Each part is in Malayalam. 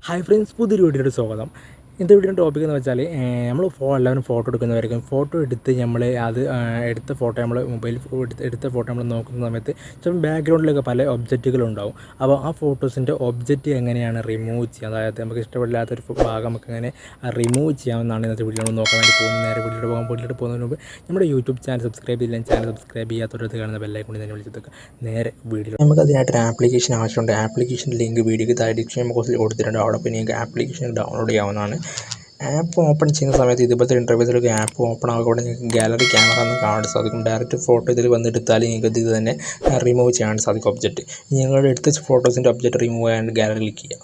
ഹായ് ഫ്രണ്ട്സ്, പുതിയൊരു വീഡിയോയുടെ സ്വാഗതം. ഇന്നത്തെ വീഡിയോ ടോപ്പിക് എന്ന് വെച്ചാൽ നമ്മൾ എല്ലാവരും ഫോട്ടോ എടുക്കുന്നവരായിരിക്കും. ഫോട്ടോ എടുത്ത് നമ്മൾ അത് എടുത്ത ഫോട്ടോ നമ്മൾ മൊബൈൽ എടുത്ത ഫോട്ടോ നമ്മൾ നോക്കുന്ന സമയത്ത് ചിലപ്പോൾ ബാക്ക്ഗ്രൗണ്ടിലൊക്കെ പല ഒബ്ജക്റ്റുകളുണ്ടാവും. അപ്പോൾ ആ ഫോട്ടോസിൻ്റെ ഒബ്ജക്റ്റ് എങ്ങനെയാണ് റിമൂവ് ചെയ്യുക, അതായത് നമുക്ക് ഇഷ്ടപ്പെടില്ലാത്തൊരു ഭാഗം നമുക്ക് എങ്ങനെ റിമൂവ് ചെയ്യാമെന്നാണ് ഇന്നത്തെ വീഡിയോ നമ്മൾ നോക്കാൻ വേണ്ടി പോകുന്നത്. നേരെ വീഡിയോയുടെ പോകുന്നതിന് മുമ്പ് നമ്മുടെ യൂട്യൂബ് ചാനൽ സബ്സ്ക്രൈബ് ചെയ്യില്ല, ചാനൽ സബ്സ്ക്രൈബ് ചെയ്യാത്തവരത് കാണുന്ന ബെല്ലൈക്കൺ തന്നെ വിളിച്ചെടുക്കുക. നേരെ വീഡിയോ നമുക്ക് അതിനായിട്ടൊരു ആപ്ലിക്കേഷൻ ആവശ്യമുണ്ട്. ആപ്ലിക്കേഷൻ ലിങ്ക് വീഡിയോക്ക് ഡിസ്ക്രിപ്ഷൻ ബോക്സിൽ കൊടുത്തിട്ടുണ്ട്. അവിടെ പിന്നെ നിങ്ങൾക്ക് ആപ്ലിക്കേഷൻ ഡൗൺലോഡ് ചെയ്യാവുന്നതാണ്. ആപ്പ് ഓപ്പൺ ചെയ്യുന്ന സമയത്ത് ഇതുപോലത്തെ ഇൻ്റർഫേസിലൊക്കെ ആപ്പ് ഓപ്പൺ ആകുമ്പോൾ നിങ്ങൾക്ക് ഗാലറി ക്യാമറ എന്ന് കാണാൻ സാധിക്കും. ഡയറക്റ്റ് ഫോട്ടോ ഇതിൽ വന്നെടുത്താൽ നിങ്ങൾക്ക് ഇത് തന്നെ റിമൂവ് ചെയ്യാൻ സാധിക്കും ഒബ്ജക്റ്റ്. നിങ്ങളുടെ എടുത്ത ഫോട്ടോസിൻ്റെ ഒബ്ജക്റ്റ് റിമൂവ് ചെയ്യാണ്ട് ഗാലറി ക്ലിക്ക് ചെയ്യാം.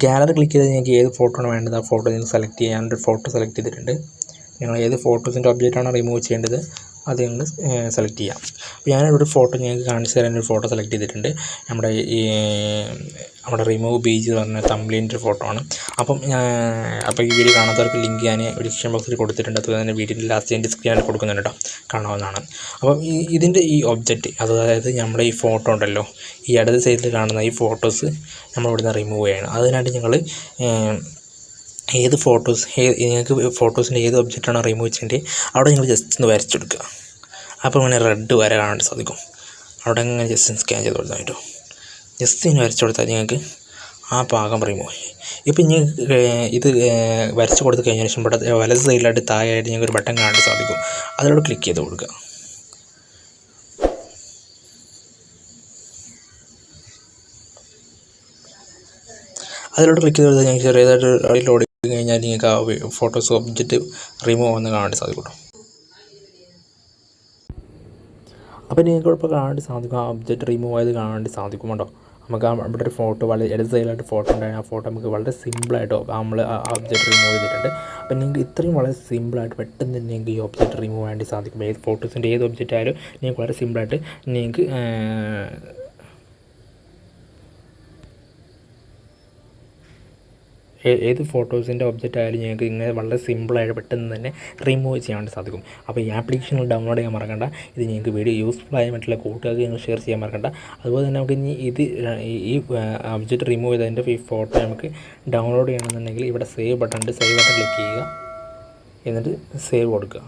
ഗാലറി ക്ലിക്ക് ചെയ്താൽ നിങ്ങൾക്ക് ഏത് ഫോട്ടോ ആണ് വേണ്ടത് ആ ഫോട്ടോ നിങ്ങൾ സെലക്ട് ചെയ്യാൻ ഫോട്ടോ സെലക്ട് ചെയ്തിട്ടുണ്ട്. നിങ്ങൾ ഏത് ഫോട്ടോസിൻ്റെ ഒബ്ജക്റ്റാണ് റിമൂവ് ചെയ്യേണ്ടത് അത് നിങ്ങൾ സെലക്ട് ചെയ്യാം. അപ്പോൾ ഞാനിവിടെ ഫോട്ടോ നിങ്ങൾക്ക് കാണിച്ചു തരാൻ ഒരു ഫോട്ടോ സെലക്ട് ചെയ്തിട്ടുണ്ട്. നമ്മുടെ റിമൂവ് പേജ് എന്ന് പറഞ്ഞ തംബ്നെയിലിൻ്റെ ഫോട്ടോ ആണ്. അപ്പോൾ ഈ വീഡിയോ കാണാത്തവർക്ക് ലിങ്ക് ഞാൻ ഡിസ്ക്രിപ്ഷൻ ബോക്സിൽ കൊടുത്തിട്ടുണ്ട്. അതുപോലെ തന്നെ വീഡിയോൻ്റെ ലാസ്റ്റ് ഞാൻ ഡിസ്ക്രിപ്ഷനിൽ കൊടുക്കുന്നുണ്ട് കേട്ടോ, കാണാവുന്നതാണ്. അപ്പം ഇതിൻ്റെ ഈ ഒബ്ജക്റ്റ്, അതായത് നമ്മുടെ ഈ ഫോട്ടോ ഉണ്ടല്ലോ, ഈ ഇടത് സൈഡിൽ കാണുന്ന ഈ ഫോട്ടോസ് നമ്മളിവിടുന്ന് റിമൂവ് ചെയ്യണം. അതിനായിട്ട് ഞങ്ങൾ ഏത് ഫോട്ടോസ് നിങ്ങൾക്ക് ഫോട്ടോസിൻ്റെ ഏത് ഒബ്ജക്റ്റാണോ റിമൂവ് ചെയ്യേണ്ടത് അവിടെ നിങ്ങൾ ജസ്റ്റ് ഒന്ന് വരച്ചെടുക്കുക. അപ്പോൾ ഇങ്ങനെ റെഡ് വര കാണാൻ സാധിക്കും. അവിടെ ഇങ്ങനെ ജസ്റ്റ് സ്കാൻ ചെയ്ത് കൊടുത്താൽ കേട്ടോ, ജസ്റ്റ് ഇങ്ങനെ വരച്ചു കൊടുത്താൽ നിങ്ങൾക്ക് ആ ഭാഗം റിമൂവ് ചെയ്യും. ഇപ്പം നിങ്ങൾക്ക് ഇത് വരച്ച് കൊടുത്ത് കഴിഞ്ഞ ശേഷം ഇവിടെ വലത് സൈഡിലായിട്ട് താഴെയായിട്ട് നിങ്ങൾക്ക് ഒരു ബട്ടൺ കാണാൻ സാധിക്കും. അതിലൂടെ ക്ലിക്ക് ചെയ്ത് കൊടുക്കുക. അതിലോട്ട് ക്ലിക്ക് ചെയ്ത് കൊടുത്താൽ ഞങ്ങൾക്ക് ചെറിയതായിട്ട് ലോഡ് കഴിഞ്ഞാൽ നിങ്ങൾക്ക് ആ ഫോട്ടോസ് ഒബ്ജക്റ്റ് റിമൂവ് ആവുന്ന കാണാൻ സാധിക്കും. അപ്പോൾ നിങ്ങൾക്ക് ഇപ്പോൾ കാണാൻ സാധിക്കും ആ ഒബ്ജക്റ്റ് റിമൂവ് ആയത് കാണാൻ സാധിക്കും കേട്ടോ. നമുക്ക് ഇവിടെ ഒരു ഫോട്ടോ വളരെ ഇടത് സൈഡിലായിട്ട് ഫോട്ടോ ഉണ്ടായി. ആ ഫോട്ടോ നമുക്ക് വളരെ സിമ്പിളായിട്ടോ നമ്മൾ ആ ഒബ്ജക്റ്റ് റിമൂവ് ചെയ്തിട്ടുണ്ട്. അപ്പോൾ നിങ്ങൾക്ക് ഇത്രയും വളരെ സിമ്പിളായിട്ട് പെട്ടെന്ന് തന്നെ നിങ്ങൾക്ക് ഈ ഒബ്ജക്റ്റ് റിമൂവ് ചെയ്യാൻ സാധിക്കും. ഏത് ഫോട്ടോസിൻ്റെ ഏത് ഒബ്ജക്റ്റ് ആയാലും നിങ്ങൾക്ക് വളരെ സിമ്പിളായിട്ട് നിങ്ങൾക്ക് ഏത് ഫോട്ടോസിൻ്റെ ഒബ്ജക്റ്റ് ആയാലും ഞങ്ങൾക്ക് ഇങ്ങനെ വളരെ സിമ്പിളായിട്ട് പെട്ടെന്ന് തന്നെ റിമൂവ് ചെയ്യാൻ സാധിക്കും. അപ്പോൾ ഈ ആപ്ലിക്കേഷൻ ഡൗൺലോഡ് ചെയ്യാൻ മറക്കണ്ട. ഇത് നിങ്ങൾക്ക് വീഡിയോ യൂസ്ഫുൾ ആയ മറ്റുള്ള കൂട്ടുകാർക്ക് നിങ്ങൾ ഷെയർ ചെയ്യാൻ മറക്കണ്ട. അതുപോലെ തന്നെ നമുക്ക് ഇനി ഈ ഒബ്ജക്റ്റ് റിമൂവ് ചെയ്തതിൻ്റെ ഈ ഫോട്ടോ നമുക്ക് ഡൗൺലോഡ് ചെയ്യണമെന്നുണ്ടെങ്കിൽ ഇവിടെ സേവ് ബട്ടൺ ഉണ്ട്. സേവ് ബട്ടൺ ക്ലിക്ക് ചെയ്യുക, എന്നിട്ട് സേവ് കൊടുക്കുക.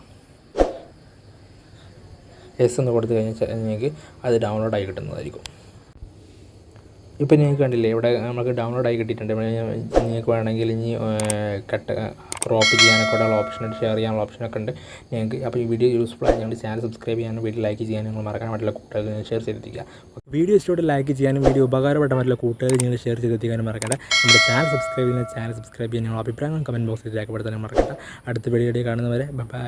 എസ് എന്ന് കൊടുത്തു കഴിഞ്ഞാൽ നിങ്ങൾക്ക് അത് ഡൗൺലോഡായി കിട്ടുന്നതായിരിക്കും. ഇപ്പോൾ നിങ്ങൾക്ക് കണ്ടില്ലേ, ഇവിടെ നമുക്ക് ഡൗൺലോഡ് ആയി കിട്ടിയിട്ടുണ്ട്. നിങ്ങൾക്ക് വേണമെങ്കിൽ ഇനി ക്രോപ്പ് ചെയ്യാനൊക്കെ ഉള്ള ഓപ്ഷനുണ്ട്, ഷെയർ ചെയ്യാനുള്ള ഓപ്ഷനൊക്കെ ഉണ്ട് നിങ്ങൾക്ക്. അപ്പോൾ ഈ വീഡിയോ യൂസ്ഫുൾ ആയി ഞങ്ങൾ ചാനൽ സബ്സ്ക്രൈബ് ചെയ്യാനും വീഡിയോ ലൈക്ക് ചെയ്യാനും നിങ്ങൾ മറക്കാൻ പറ്റില്ല കൂട്ടുകാർക്ക് ഷെയർ ചെയ്തെത്തിക്കുക. വീഡിയോ ഇഷ്ടപ്പെട്ട് ലൈക്ക് ചെയ്യാനും വീഡിയോ ഉപകാരപ്പെട്ട പറ്റില്ല കൂട്ടുകാർ നിങ്ങൾ ഷെയർ ചെയ്തെത്തിക്കാനും മറക്കണ്ട. നമ്മുടെ ചാനൽ സബ്സ്ക്രൈബ് ചെയ്യാൻ അഭിപ്രായങ്ങൾ കമൻറ്റ് ബോക്സിൽ രേഖപ്പെടുത്താനും മറക്കണ്ട. അടുത്ത വീഡിയോ കാണുന്നവരെ ബൈ.